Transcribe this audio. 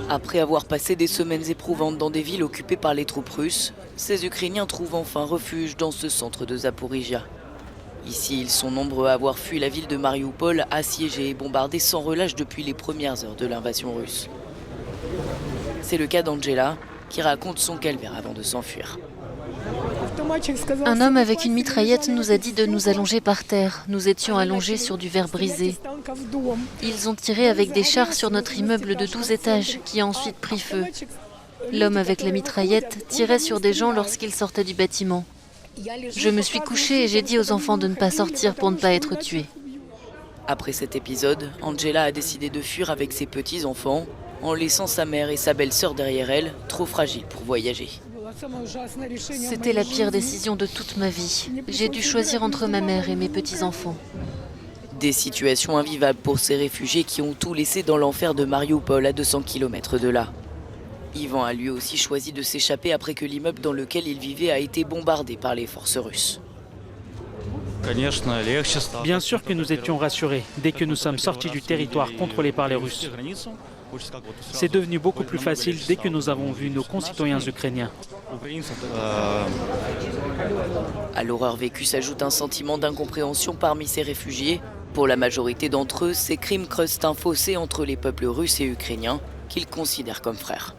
Après avoir passé des semaines éprouvantes dans des villes occupées par les troupes russes, ces Ukrainiens trouvent enfin refuge dans ce centre de Zaporizhia. Ici, ils sont nombreux à avoir fui la ville de Marioupol, assiégée et bombardée sans relâche depuis les premières heures de l'invasion russe. C'est le cas d'Angela, qui raconte son calvaire avant de s'enfuir. Un homme avec une mitraillette nous a dit de nous allonger par terre. Nous étions allongés sur du verre brisé. Ils ont tiré avec des chars sur notre immeuble de 12 étages, qui a ensuite pris feu. L'homme avec la mitraillette tirait sur des gens lorsqu'ils sortaient du bâtiment. Je me suis couchée et j'ai dit aux enfants de ne pas sortir pour ne pas être tués. Après cet épisode, Angela a décidé de fuir avec ses petits-enfants, en laissant sa mère et sa belle-sœur derrière elle, trop fragiles pour voyager. C'était la pire décision de toute ma vie. J'ai dû choisir entre ma mère et mes petits-enfants. Des situations invivables pour ces réfugiés qui ont tout laissé dans l'enfer de Marioupol à 200 km de là. Ivan a lui aussi choisi de s'échapper après que l'immeuble dans lequel il vivait a été bombardé par les forces russes. Bien sûr que nous étions rassurés dès que nous sommes sortis du territoire contrôlé par les Russes. C'est devenu beaucoup plus facile dès que nous avons vu nos concitoyens ukrainiens. À l'horreur vécue s'ajoute un sentiment d'incompréhension parmi ces réfugiés. Pour la majorité d'entre eux, ces crimes creusent un fossé entre les peuples russes et ukrainiens qu'ils considèrent comme frères.